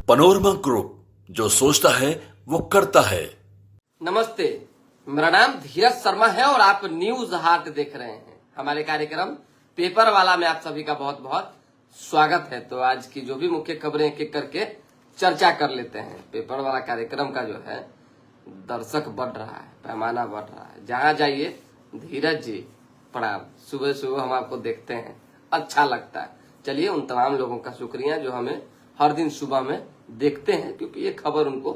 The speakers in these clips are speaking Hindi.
पनोरमा ग्रुप, जो सोचता है वो करता है। नमस्ते, मेरा नाम धीरज शर्मा है और आप न्यूज हार्ट देख रहे हैं। हमारे कार्यक्रम पेपर वाला में आप सभी का बहुत बहुत स्वागत है। तो आज की जो भी मुख्य खबरें एक एक करके चर्चा कर लेते हैं। पेपर वाला कार्यक्रम का जो है दर्शक बढ़ रहा है, पैमाना बढ़ रहा है। जहां जाइए धीरज जी प्रणाम, सुबह सुबह हम आपको देखते हैं, अच्छा लगता है। चलिए उन तमाम लोगों का शुक्रिया जो हमें हर दिन सुबह में देखते हैं, क्योंकि ये खबर उनको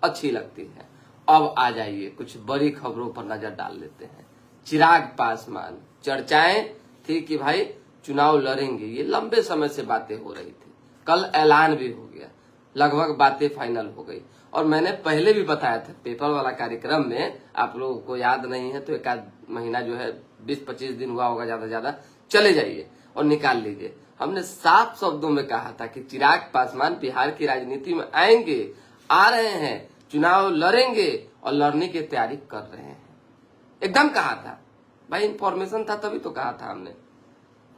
अच्छी लगती है। अब आ जाइए कुछ बड़ी खबरों पर नजर डाल लेते हैं। चिराग पासवान, चर्चाएं थी कि भाई चुनाव लड़ेंगे, ये लंबे समय से बातें हो रही थी। कल ऐलान भी हो गया, लगभग बातें फाइनल हो गई। और मैंने पहले भी बताया था पेपर वाला कार्यक्रम में, आप लोगों को याद नहीं है तो एक आध महीना जो है 20-25 दिन हुआ होगा, ज्यादा ज्यादा चले जाइए और निकाल लीजिए। हमने साफ शब्दों में कहा था कि चिराग पासवान बिहार की राजनीति में आएंगे, आ रहे हैं, चुनाव लड़ेंगे और लड़ने की तैयारी कर रहे हैं। एकदम कहा था भाई, इंफॉर्मेशन था तभी तो कहा था हमने।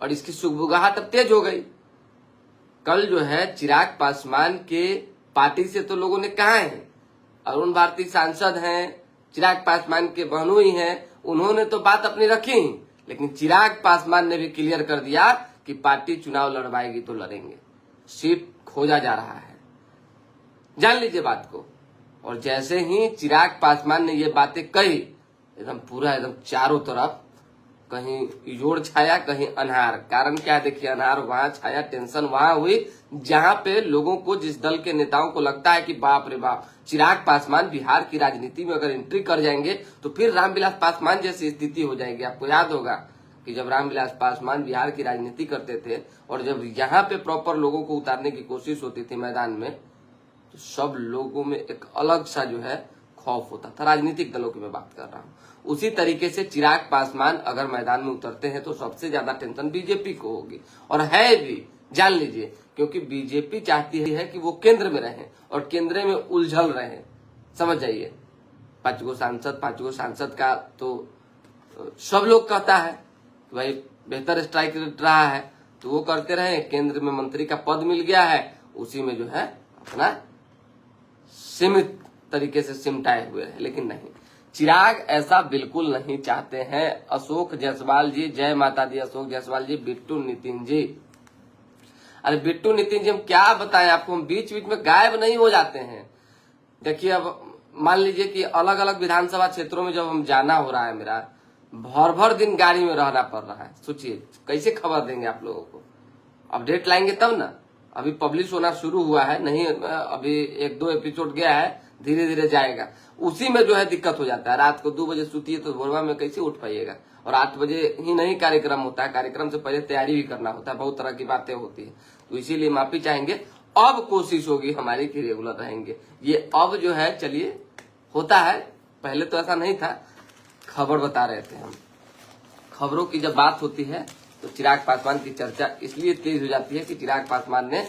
और इसकी सुगबुगाहट अब तेज हो गई। कल जो है चिराग पासवान के पार्टी से तो लोगों ने कहा है, अरुण भारती सांसद हैं, चिराग पासवान के बहनोई हैं, उन्होंने तो बात अपनी रखी, लेकिन चिराग पासवान ने भी क्लियर कर दिया कि पार्टी चुनाव लड़वाएगी तो लड़ेंगे। सीट खोजा जा रहा है, जान लीजिए बात को। और जैसे ही चिराग पासवान ने ये बातें कही, एकदम पूरा एकदम चारों तरफ कहीं इजोड़ छाया, कहीं अनहार। कारण क्या है देखिए, अनहार वहां छाया, टेंशन वहां हुई जहां पे लोगों को, जिस दल के नेताओं को लगता है कि बाप रे बाप, चिराग पासवान बिहार की राजनीति में अगर एंट्री कर जाएंगे तो फिर रामविलास पासवान जैसी स्थिति हो जाएगी। आपको याद होगा कि जब रामविलास पासवान बिहार की राजनीति करते थे और जब यहाँ पे प्रॉपर लोगों को उतारने की कोशिश होती थी मैदान में, तो सब लोगों में एक अलग सा जो है खौफ होता था। राजनीतिक दलों की मैं बात कर रहा हूँ। उसी तरीके से चिराग पासवान अगर मैदान में उतरते हैं तो सबसे ज्यादा टेंशन बीजेपी को होगी, और है भी, जान लीजिए। क्योंकि बीजेपी चाहती है कि वो केंद्र में रहे और केंद्र में उलझल रहे। समझ जाइए, 5 गो सांसद का तो सब लोग कहता है कि भाई बेहतर स्ट्राइक रेट रहा है तो वो करते रहे, केंद्र में मंत्री का पद मिल गया है, उसी में जो है अपना सीमित तरीके से सिमटाए हुए है। लेकिन नहीं, चिराग ऐसा बिल्कुल नहीं चाहते हैं। अशोक जायसवाल जी, जय माता दी अशोक जायसवाल जी, बिट्टू नितिन जी, अरे बिट्टू नितिन जी हम क्या बताएं आपको, हम बीच बीच में गायब नहीं हो जाते हैं। देखिए अब मान लीजिए कि अलग अलग विधानसभा क्षेत्रों में जब हम जाना हो रहा है, मेरा भर भर दिन गाड़ी में रहना पड़ रहा है। सोचिए कैसे खबर देंगे आप लोगों को, अपडेट लाएंगे तब ना। अभी पब्लिश होना शुरू हुआ है, नहीं अभी 1-2 एपिसोड गया है, धीरे धीरे जाएगा। उसी में जो है दिक्कत हो जाता है। रात को 2 बजे सोती है तो भोरवा में कैसे उठ पाइएगा। और 8 बजे ही नहीं कार्यक्रम होता है, कार्यक्रम से पहले तैयारी भी करना होता है, बहुत तरह की बातें होती है। तो इसीलिए माफी चाहेंगे। अब कोशिश होगी हमारी कि रेगुलर रहेंगे। ये अब जो है चलिए होता है, पहले तो ऐसा नहीं था। खबर बता रहे थे हम, खबरों की जब बात होती है तो चिराग पासवान की चर्चा इसलिए तेज हो जाती है कि चिराग पासवान ने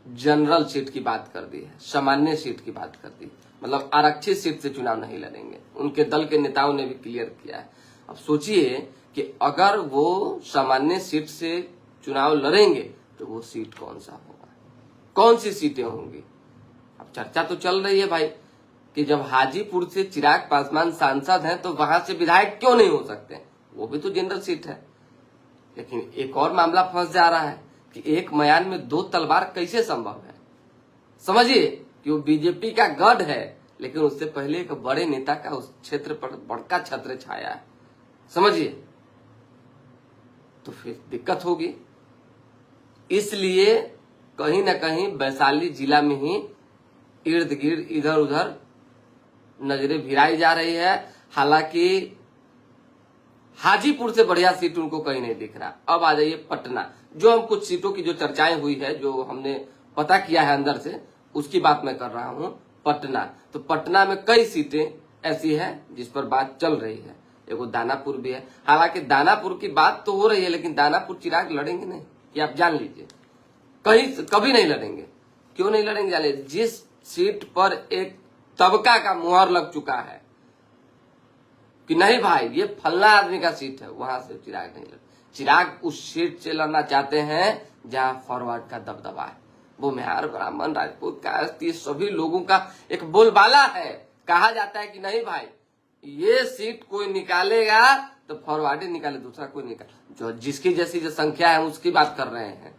जनरल सीट की बात कर दी है, सामान्य सीट की बात कर दी, मतलब आरक्षित सीट से चुनाव नहीं लड़ेंगे। उनके दल के नेताओं ने भी क्लियर किया है। अब सोचिए कि अगर वो सामान्य सीट से चुनाव लड़ेंगे तो वो सीट कौन सा होगा, कौन सी सीटें होंगी। अब चर्चा तो चल रही है भाई कि जब हाजीपुर से चिराग पासवान सांसद हैं तो वहां से विधायक क्यों नहीं हो सकते, वो भी तो जनरल सीट है। लेकिन एक और मामला फंस जा रहा है कि एक मयान में 2 तलवार कैसे संभव है। समझिए कि वो बीजेपी का गढ़ है, लेकिन उससे पहले एक बड़े नेता का उस क्षेत्र पर बड़का छत्र छाया है। समझिए, तो फिर दिक्कत होगी। इसलिए कहीं ना कहीं वैशाली जिला में ही इर्द गिर्द इधर उधर नजरें भिराई जा रही है। हालांकि हाजीपुर से बढ़िया सीट उनको कहीं नहीं दिख रहा। अब आ जाइए पटना, जो हम कुछ सीटों की जो चर्चाएं हुई है, जो हमने पता किया है अंदर से, उसकी बात मैं कर रहा हूं। पटना, तो पटना में कई सीटें ऐसी हैं जिस पर बात चल रही है। एगो दानापुर भी है। हालांकि दानापुर की बात तो हो रही है, लेकिन दानापुर चिराग लड़ेंगे नहीं, ये आप जान लीजिए। कहीं कभी नहीं लड़ेंगे। क्यों नहीं लड़ेंगे जानिए, जिस सीट पर एक तबका का मुहर लग चुका है कि नहीं भाई ये फलना आदमी का सीट है, वहां से चिराग नहीं लड़। चिराग उस सीट से लड़ना चाहते हैं जहां फॉरवर्ड का दबदबा है, भूमिहार, ब्राह्मण, राजपूत, कायस्थ, ये सभी लोगों का एक बोलबाला है। कहा जाता है कि नहीं भाई, ये सीट कोई निकालेगा तो फॉरवर्ड ही निकाले, दूसरा कोई निकाले, जो जिसकी जैसी जो संख्या है उसकी बात कर रहे हैं,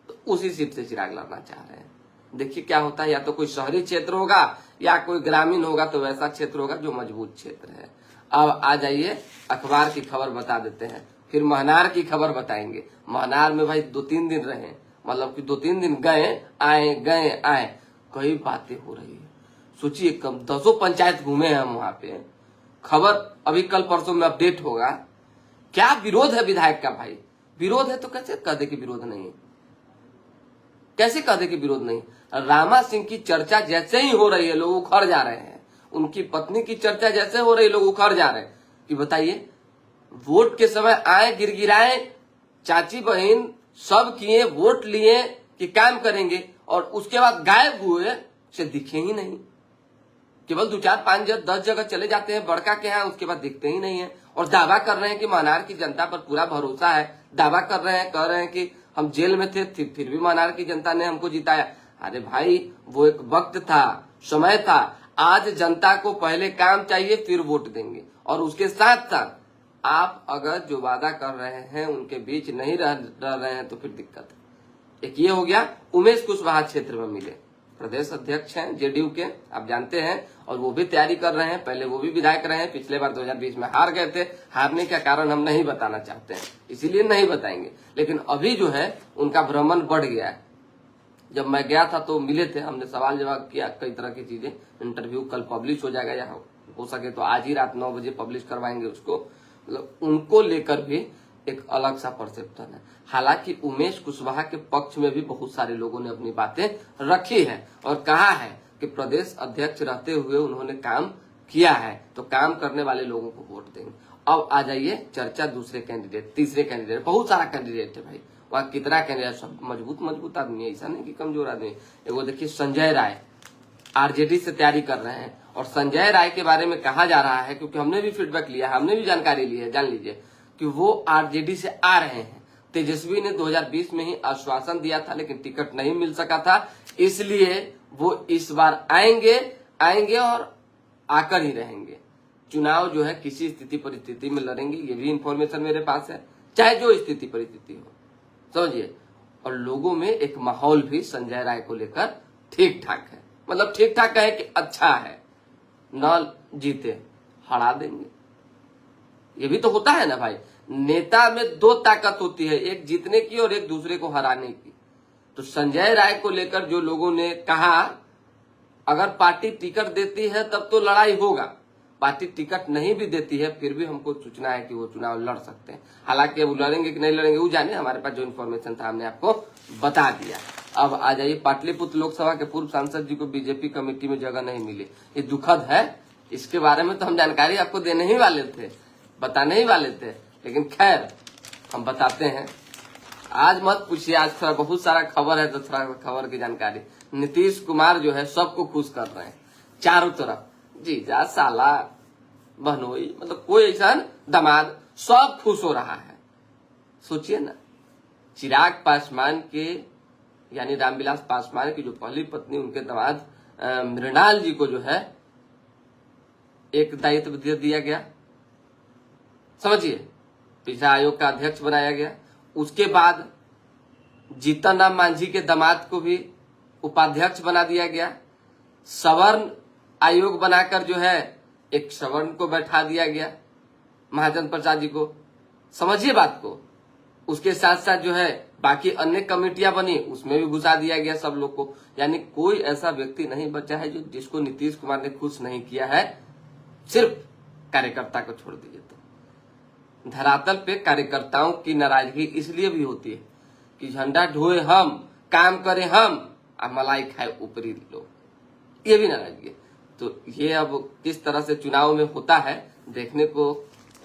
तो उसी सीट से चिराग लड़ना चाह रहे हैं। देखिए क्या होता है, या तो कोई शहरी क्षेत्र होगा या कोई ग्रामीण होगा, तो वैसा क्षेत्र होगा जो मजबूत क्षेत्र है। अब आ जाइए अखबार की खबर बता देते हैं, फिर महनार की खबर बताएंगे। महनार में भाई 2-3 दिन रहे, मतलब कि 2-3 दिन गए आए, कई बातें हो रही है। सोचिए कम 10 पंचायत घूमे हैं हम वहां पे। खबर अभी कल परसों में अपडेट होगा। क्या विरोध है विधायक का भाई, विरोध है तो कैसे कह दे कि विरोध नहीं है, कैसे कह दे कि विरोध नहीं। रामा सिंह की चर्चा जैसे ही हो रही है लोग उखड़ जा रहे हैं, उनकी पत्नी की चर्चा जैसे हो रही है लोग उखड़ जा रहे हैं कि बताइए, वोट के समय आए गिरगिराए, चाची बहन सब किए, वोट लिए कि काम करेंगे, और उसके बाद गायब हुए से दिखे ही नहीं। केवल 2-4-5-10 जगह चले जाते हैं बड़का के यहाँ, उसके बाद दिखते ही नहीं है। और दावा कर रहे हैं कि महनार की जनता पर पूरा भरोसा है, दावा कर रहे हैं, कह रहे हैं कि हम जेल में थे फिर भी महनार की जनता ने हमको जिताया। अरे भाई वो एक वक्त था, समय था। आज जनता को पहले काम चाहिए फिर वोट देंगे, और उसके साथ साथ आप अगर जो वादा कर रहे हैं उनके बीच नहीं रह रहे हैं तो फिर दिक्कत है। एक ये हो गया। उमेश कुशवाहा क्षेत्र में मिले, प्रदेश अध्यक्ष हैं जेडीयू के, आप जानते हैं, और वो भी तैयारी कर रहे हैं। पहले वो भी विधायक रहे हैं, पिछले बार 2020 में हार गए थे। हारने का कारण हम नहीं बताना चाहते हैं, इसीलिए नहीं बताएंगे। लेकिन अभी जो है उनका भ्रमण बढ़ गया है। जब मैं गया था तो मिले थे, हमने सवाल जवाब किया, कई तरह की चीजें। इंटरव्यू कल पब्लिश हो जाएगा, या हो सके तो आज ही रात 9 बजे पब्लिश करवाएंगे उसको। मतलब उनको लेकर भी एक अलग सा परसेप्शन है। हालांकि उमेश कुशवाहा के पक्ष में भी बहुत सारे लोगों ने अपनी बातें रखी है और कहा है कि प्रदेश अध्यक्ष रहते हुए उन्होंने काम किया है, तो काम करने वाले लोगों को वोट देंगे। अब आ जाइए चर्चा दूसरे कैंडिडेट, तीसरे कैंडिडेट, बहुत सारा कैंडिडेट है भाई। वहां कितना कैंडिडेट, सब मजबूत आदमी है, ऐसा नहीं कि कमजोर आदमी है। वो देखिए संजय राय आरजेडी से तैयारी कर रहे हैं, और संजय राय के बारे में कहा जा रहा है, क्योंकि हमने भी फीडबैक लिया है, हमने भी जानकारी ली है, जान लीजिए कि वो आरजेडी से आ रहे हैं। तेजस्वी ने 2020 में ही आश्वासन दिया था, लेकिन टिकट नहीं मिल सका था, इसलिए वो इस बार आएंगे और आकर ही रहेंगे। चुनाव जो है किसी स्थिति परिस्थिति में लड़ेंगे, ये भी इंफॉर्मेशन मेरे पास है, चाहे जो स्थिति परिस्थिति हो, समझिए। और लोगों में एक माहौल भी संजय राय को लेकर ठीक ठाक है, मतलब ठीक ठाक है कि अच्छा है, न जीते हरा देंगे। ये भी तो होता है ना भाई, नेता में 2 ताकत होती है, एक जीतने की और एक दूसरे को हराने की। तो संजय राय को लेकर जो लोगों ने कहा, अगर पार्टी टिकट देती है तब तो लड़ाई होगा, पार्टी टिकट नहीं भी देती है फिर भी हमको सूचना है कि वो चुनाव लड़ सकते हैं। हालांकि अब लड़ेंगे कि नहीं लड़ेंगे वो जाने, हमारे पास जो इन्फॉर्मेशन था हमने आपको बता दिया। अब आ जाइए, पाटलिपुत्र लोकसभा के पूर्व सांसद जी को बीजेपी कमेटी में जगह नहीं मिली, ये दुखद है। इसके बारे में तो हम जानकारी आपको देने ही वाले थे, बताने ही वाले थे, लेकिन खैर हम बताते हैं। आज मत पूछिए, आज थोड़ा बहुत सारा खबर है, तो थोड़ा खबर की जानकारी। नीतीश कुमार जो है सबको खुश कर रहे हैं चारों तरफ, जीजा, साला, बहनोई, मतलब कोई ऐसा दामाद, सब खुश हो रहा है। सोचिए ना, चिराग पासवान के यानी रामविलास पासवान की जो पहली पत्नी, उनके दामाद मृणाल जी को जो है एक दायित्व दिया गया, समझिए, पिछड़ा आयोग का अध्यक्ष बनाया गया। उसके बाद जीतन राम मांझी के दामाद को भी उपाध्यक्ष बना दिया गया। सवर्ण आयोग बनाकर जो है एक सवर्ण को बैठा दिया गया, महाजन प्रसाद जी को, समझिए बात को। उसके साथ साथ जो है बाकी अन्य कमेटियां बनी, उसमें भी घुसा दिया गया सब लोग को। यानी कोई ऐसा व्यक्ति नहीं बचा है जो जिसको नीतीश कुमार ने खुश नहीं किया है, सिर्फ कार्यकर्ता को छोड़ दीजिए तो। धरातल पे कार्यकर्ताओं की नाराजगी इसलिए भी होती है कि झंडा ढोए हम, काम करें हम, और मलाई खाए ऊपरी लोग, ये भी नाराजगी है। तो ये अब किस तरह से चुनाव में होता है देखने को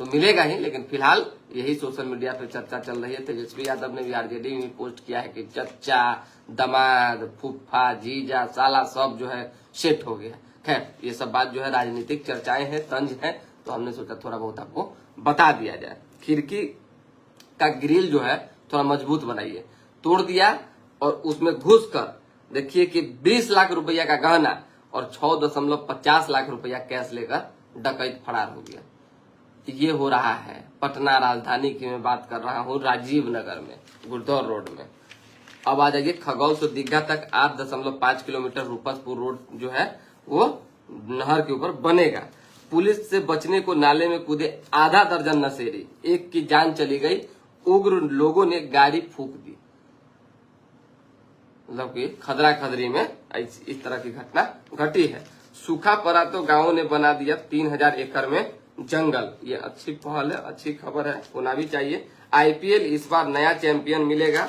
तो मिलेगा ही, लेकिन फिलहाल यही सोशल मीडिया पे चर्चा चल रही है। तेजस्वी यादव ने भी आरजेडी में पोस्ट किया है कि चच्चा, दामाद, फूफा, जीजा, साला सब जो है सेट हो गया। खैर ये सब बात जो है राजनीतिक चर्चाएं हैं, तंज है, तो हमने सोचा थोड़ा बहुत आपको बता दिया जाए। खिड़की का ग्रिल जो है थोड़ा मजबूत बनाइए, तोड़ दिया और उसमें घुस कर देखिए कि 20 लाख रुपया का गहना और 6.50 लाख रुपया कैश लेकर डकैत फरार हो गया। ये हो रहा है पटना राजधानी की मैं बात कर रहा हूँ, राजीव नगर में, गुड़दौर रोड में। अब आ जाइए खगौल से दीघा तक 8.5 किलोमीटर रूपसपुर रोड जो है वो नहर के ऊपर बनेगा। पुलिस से बचने को नाले में कूदे आधा दर्जन नशेड़ी, एक की जान चली गई, उग्र लोगों ने गाड़ी फूंक दी। मतलब कि खदरा खदरी में इस तरह की घटना घटी है। सूखा पड़ा तो गांवों ने बना दिया 3000 एकड़ में जंगल। ये अच्छी पहल है, अच्छी खबर है, होना भी चाहिए। आईपीएल इस बार नया चैंपियन मिलेगा।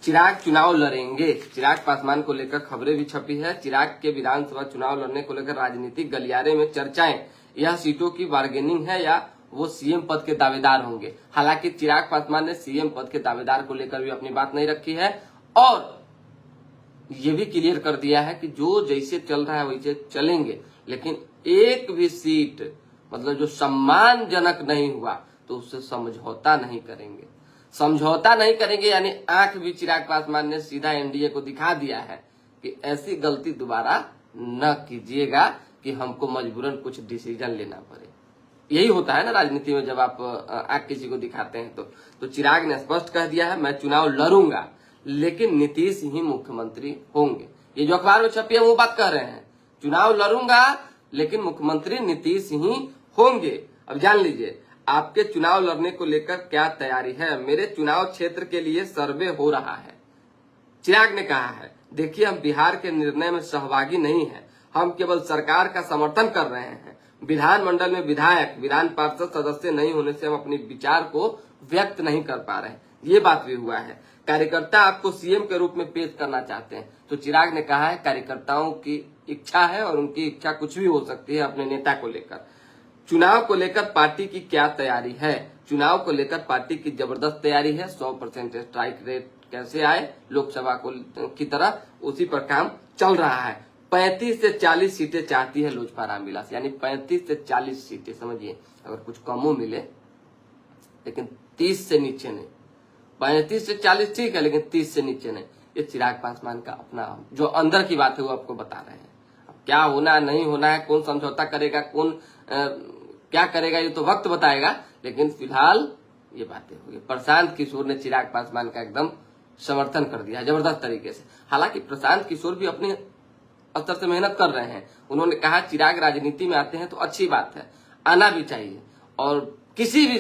चिराग चुनाव लड़ेंगे, चिराग पासवान को लेकर खबरें भी छपी है। चिराग के विधानसभा चुनाव लड़ने को लेकर राजनीतिक गलियारे में चर्चाएं। यह सीटों की बार्गेनिंग है या वो सीएम पद के दावेदार होंगे। हालांकि चिराग पासवान ने सीएम पद के दावेदार को लेकर भी अपनी बात नहीं रखी है और ये भी क्लियर कर दिया है कि जो जैसे चल रहा है वैसे चलेंगे, लेकिन एक भी सीट मतलब जो सम्मानजनक नहीं हुआ तो उससे समझौता नहीं करेंगे। समझौता नहीं करेंगे यानी आंख भी चिराग पासवान ने सीधा एनडीए को दिखा दिया है कि ऐसी गलती दोबारा न कीजिएगा कि हमको मजबूरन कुछ डिसीजन लेना पड़े। यही होता है ना राजनीति में, जब आप आंख किसी को दिखाते हैं तो चिराग ने स्पष्ट कह दिया है मैं चुनाव लड़ूंगा लेकिन नीतीश ही मुख्यमंत्री होंगे। ये जो अखबार में छपी है वो बात कह रहे हैं, चुनाव लड़ूंगा लेकिन मुख्यमंत्री नीतीश ही होंगे। अब जान लीजिए आपके चुनाव लड़ने को लेकर क्या तैयारी है। मेरे चुनाव क्षेत्र के लिए सर्वे हो रहा है, चिराग ने कहा है। देखिए हम बिहार के निर्णय में सहभागी नहीं है, हम केवल सरकार का समर्थन कर रहे हैं। विधानमंडल में विधायक, विधान पार्षद सदस्य नहीं होने से हम अपने विचार को व्यक्त नहीं कर पा रहे हैं। ये बात भी हुआ है। कार्यकर्ता आपको सीएम के रूप में पेश करना चाहते हैं तो चिराग ने कहा है कार्यकर्ताओं की इच्छा है और उनकी इच्छा कुछ भी हो सकती है अपने नेता को लेकर। चुनाव को लेकर पार्टी की क्या तैयारी है। चुनाव को लेकर पार्टी की जबरदस्त तैयारी है। 100% स्ट्राइक रेट कैसे आए लोकसभा की तरह उसी पर काम चल रहा है। 35 से 40 सीटें चाहती है लोजपा रामविलास, यानी 35 से 40 सीटें समझिए। अगर कुछ कमो मिले लेकिन 30 से नीचे नहीं। 35 से 40 ठीक है लेकिन 30 से नीचे नहीं। ये चिराग पासवान का अपना जो अंदर की बात है वो आपको बता रहे हैं। अब क्या होना नहीं होना है, कौन समझौता करेगा, कौन क्या करेगा ये तो वक्त बताएगा, लेकिन फिलहाल ये बातें हुई। प्रशांत किशोर ने चिराग पासवान का एकदम समर्थन कर दिया जबरदस्त तरीके से। हालांकि प्रशांत किशोर भी अपने स्तर से मेहनत कर रहे हैं। उन्होंने कहा चिराग राजनीति में आते हैं तो अच्छी बात है, आना भी चाहिए और किसी भी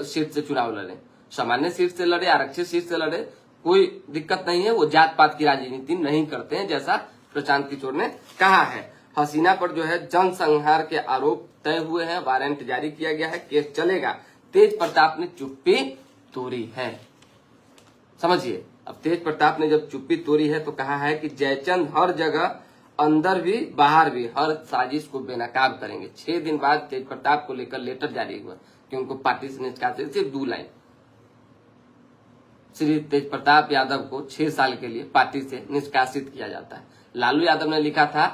सीट से चुनाव लड़े, सामान्य सीट से लड़े, आरक्षित सीट से लड़े, कोई दिक्कत नहीं है। वो जात पात की राजनीति नहीं करते हैं जैसा प्रशांत किशोर ने कहा है। हसीना पर जो है जनसंहार के आरोप तय हुए हैं, वारंट जारी किया गया है, केस चलेगा। तेज प्रताप ने चुप्पी तोड़ी है, समझिए। अब तेज प्रताप ने जब चुप्पी तोड़ी है तो कहा है कि जयचंद हर जगह अंदर भी बाहर भी हर साजिश को बेनकाब करेंगे। 6 दिन बाद तेज प्रताप को लेकर लेटर जारी हुआ कि उनको पार्टी से निष्कासित, सिर्फ 2 लाइन। श्री तेज प्रताप यादव को 6 साल के लिए पार्टी से निष्कासित किया जाता है। लालू यादव ने लिखा था,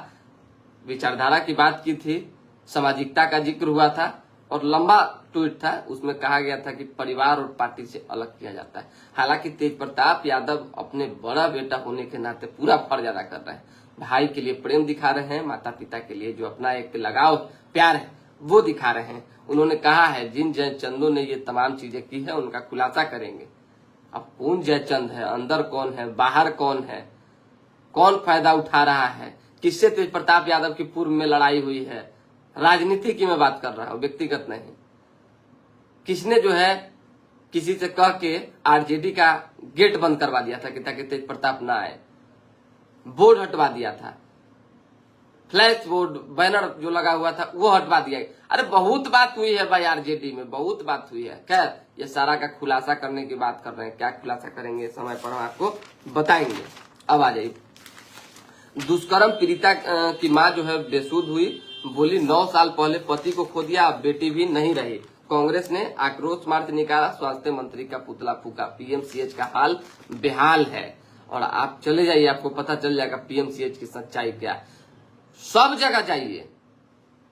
विचारधारा की बात की थी, सामाजिकता का जिक्र हुआ था और लंबा ट्वीट था, उसमें कहा गया था कि परिवार और पार्टी से अलग किया जाता है। हालांकि तेज प्रताप यादव अपने बड़ा बेटा होने के नाते पूरा फर्ज अदा कर रहे हैं, भाई के लिए प्रेम दिखा रहे हैं, माता पिता के लिए जो अपना एक लगाव प्यार है वो दिखा रहे हैं। उन्होंने कहा है जिन जयचंदों ने ये तमाम चीजें की है उनका खुलासा करेंगे। अब कौन जयचंद है, अंदर कौन है, बाहर कौन है, कौन फायदा उठा रहा है, किससे तेज प्रताप यादव की पूर्व में लड़ाई हुई है, राजनीति की मैं बात कर रहा हूं, व्यक्तिगत नहीं। किसने जो है किसी से कह के आरजेडी का गेट बंद करवा दिया था कि ताकि तेज प्रताप ना आए, बोर्ड हटवा दिया था, फ्लैश बोर्ड बैनर जो लगा हुआ था वो हटवा दिया। अरे बहुत बात हुई है भाई, आरजेडी में बहुत बात हुई है। खैर ये सारा का खुलासा करने की बात कर रहे हैं, क्या खुलासा करेंगे समय पर हम आपको बताएंगे। अब आ जाइए, दुष्कर्म पीड़िता की मां जो है बेसुध हुई, बोली 9 साल पहले पति को खो दिया, अब बेटी भी नहीं रही। कांग्रेस ने आक्रोश मार्च निकाला, स्वास्थ्य मंत्री का पुतला फूका, पीएमसीएच का हाल बेहाल है। और आप चले जाइए, आपको पता चल जाएगा पीएमसीएच की सच्चाई क्या है। सब जगह जाइए,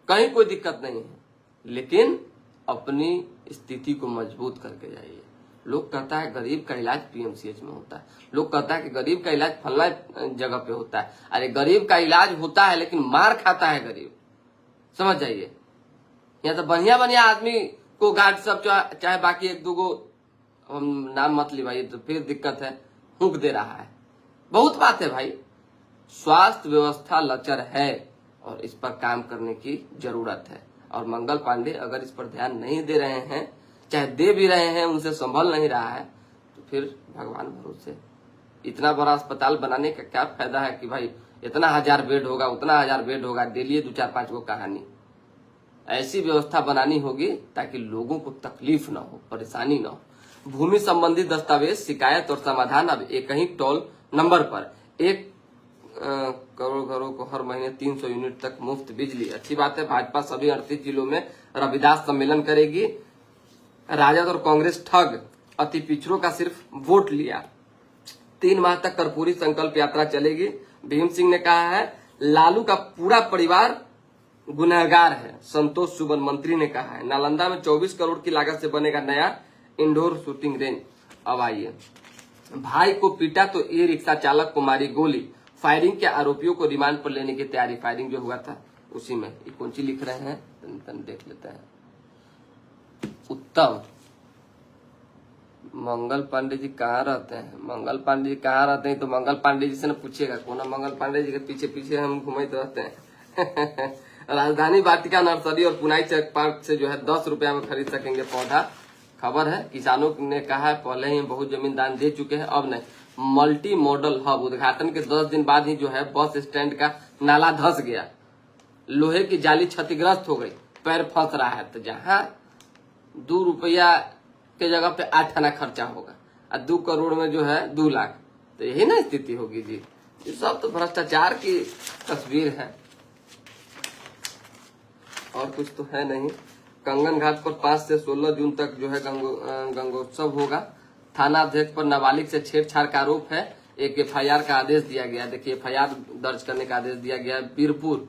कहीं कोई दिक्कत नहीं है, लेकिन अपनी स्थिति को मजबूत करके जाइए। लोग कहता है गरीब का इलाज पीएमसीएच में होता है, लोग कहता है कि गरीब का इलाज फलना जगह पे होता है। अरे गरीब का इलाज होता है लेकिन मार खाता है गरीब, समझ जाइए। यहाँ तो बढ़िया बढ़िया आदमी को गार्ड सब चाहे बाकी एक दो हम नाम मत लिवाइए तो फिर दिक्कत है, हुक दे रहा है। बहुत बात है भाई, स्वास्थ्य व्यवस्था लचर है और इस पर काम करने की जरूरत है। और मंगल पांडे अगर इस पर ध्यान नहीं दे रहे हैं, चाहे दे भी रहे हैं उनसे संभल नहीं रहा है, तो फिर भगवान भरोसे। इतना बड़ा अस्पताल बनाने का क्या फायदा है कि भाई इतना 1000 बेड होगा, उतना 1000 बेड होगा, डेली 2-4-5 को कहानी। ऐसी व्यवस्था बनानी होगी ताकि लोगों को तकलीफ ना हो, परेशानी ना हो। भूमि संबंधी दस्तावेज शिकायत और समाधान अब एक ही टोल नंबर पर 1 करोड़ घरों को हर महीने 300 यूनिट तक मुफ्त बिजली। अच्छी बात है। भाजपा सभी 38 जिलों में रविदास सम्मेलन करेगी। राजद और कांग्रेस ठग, अति पिछड़ों का सिर्फ वोट लिया। 3 माह तक कर्पूरी संकल्प यात्रा चलेगी। भीम सिंह ने कहा है लालू का पूरा परिवार गुनहगार है। संतोष सुबन मंत्री ने कहा है। नालंदा में 24 करोड़ की लागत से बनेगा नया इंडोर शूटिंग रेंज। अब आइए, भाई को पीटा तो ई रिक्शा चालक को मारी गोली। फायरिंग के आरोपियों को रिमांड पर लेने की तैयारी। फायरिंग जो हुआ था उसी में ये कौन सी लिख रहे हैं, तन देख लेते हैं। उत्तम मंगल पांडे जी कहाँ रहते हैं? मंगल पांडे जी कहाँ रहते हैं? तो मंगल पांडे जी से न पूछिएगा, कौन है मंगल पांडे जी के पीछे पीछे हम घूमते रहते हैं। राजधानी वाटिका नर्सरी और पुनाई चेक पार्क से जो है 10 रुपया में खरीद सकेंगे पौधा। खबर है किसानों ने कहा है पहले ही बहुत जमीन दान दे चुके हैं, अब नहीं। मल्टी मॉडल हब उद्घाटन के 10 दिन बाद ही जो है बस स्टैंड का नाला धंस गया, लोहे की जाली क्षतिग्रस्त हो गई, पैर फंस रहा है। तो जहां 2 रुपया के जगह पे 8 आना खर्चा होगा और 2 करोड़ में जो है 2 लाख, तो यही ना स्थिति होगी जी। ये सब तो भ्रष्टाचार की तस्वीर है और कुछ तो है नहीं। कंगन घाट पर 5 से 16 जून तक जो है गंगोत्सव होगा। थाना अध्यक्ष पर नाबालिग से छेड़छाड़ का आरोप है। एक एफआईआर का आदेश दिया गया। देखिए एफआईआर दर्ज करने का आदेश दिया गया है। बीरपुर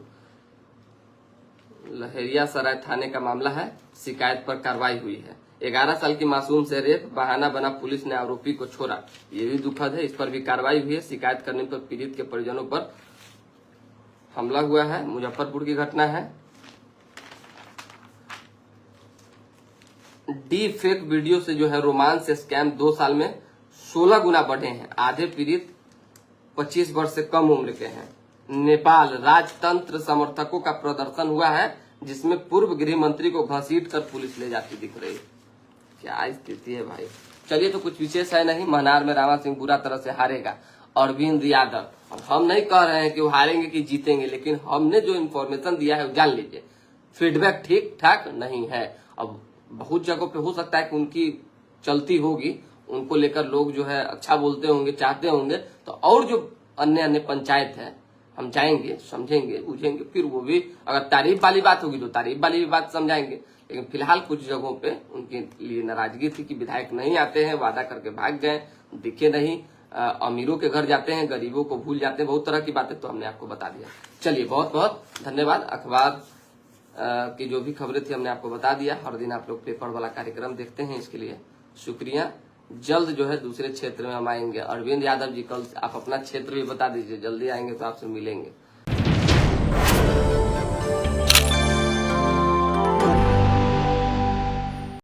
लहेरिया सराय थाने का मामला है। शिकायत पर कार्रवाई हुई है। 11 साल की मासूम से रेप बहाना बना पुलिस ने आरोपी को छोड़ा। ये भी दुखद है, इस पर भी कार्रवाई हुई है। शिकायत करने पर पीड़ित के परिजनों पर हमला हुआ है। मुजफ्फरपुर की घटना है। डी फेक वीडियो से जो है रोमांस स्कैम 2 साल में 16 गुना बढ़े हैं। आधे पीड़ित 25 वर्ष से कम उम्र के हैं। नेपाल राजतंत्र समर्थकों का प्रदर्शन हुआ है जिसमें पूर्व गृह मंत्री को घसीट कर पुलिस ले जाती दिख रही। क्या स्थिति है भाई। चलिए तो कुछ विशेष है नहीं। महनार में रामा सिंह बुरा तरह से हारेगा। अरविंद यादव, अब हम नहीं कह रहे हैं कि वो हारेंगे कि जीतेंगे, लेकिन हमने जो इन्फॉर्मेशन दिया है वो जान लीजिए। फीडबैक ठीक ठाक नहीं है। अब बहुत जगहों पे हो सकता है कि उनकी चलती होगी, उनको लेकर लोग जो है अच्छा बोलते होंगे, चाहते होंगे, तो और जो अन्य पंचायत है हम जाएंगे, समझेंगे, बुझेंगे, फिर वो भी अगर तारीफ वाली बात होगी तो तारीफ वाली भी बात समझाएंगे। लेकिन फिलहाल कुछ जगहों पे उनके लिए नाराजगी थी कि विधायक नहीं आते हैं, वादा करके भाग गए, दिखे नहीं, अमीरों के घर जाते हैं, गरीबों को भूल जाते हैं, बहुत तरह की बातें तो हमने आपको बता दिया। चलिए बहुत बहुत धन्यवाद। अखबार की जो भी खबरें थी हमने आपको बता दिया। हर दिन आप लोग पेपर वाला कार्यक्रम देखते हैं, इसके लिए शुक्रिया। जल्द जो है दूसरे क्षेत्र में हम आएंगे। अरविंद यादव जी कल आप अपना क्षेत्र भी बता दीजिए, जल्दी आएंगे तो आपसे मिलेंगे।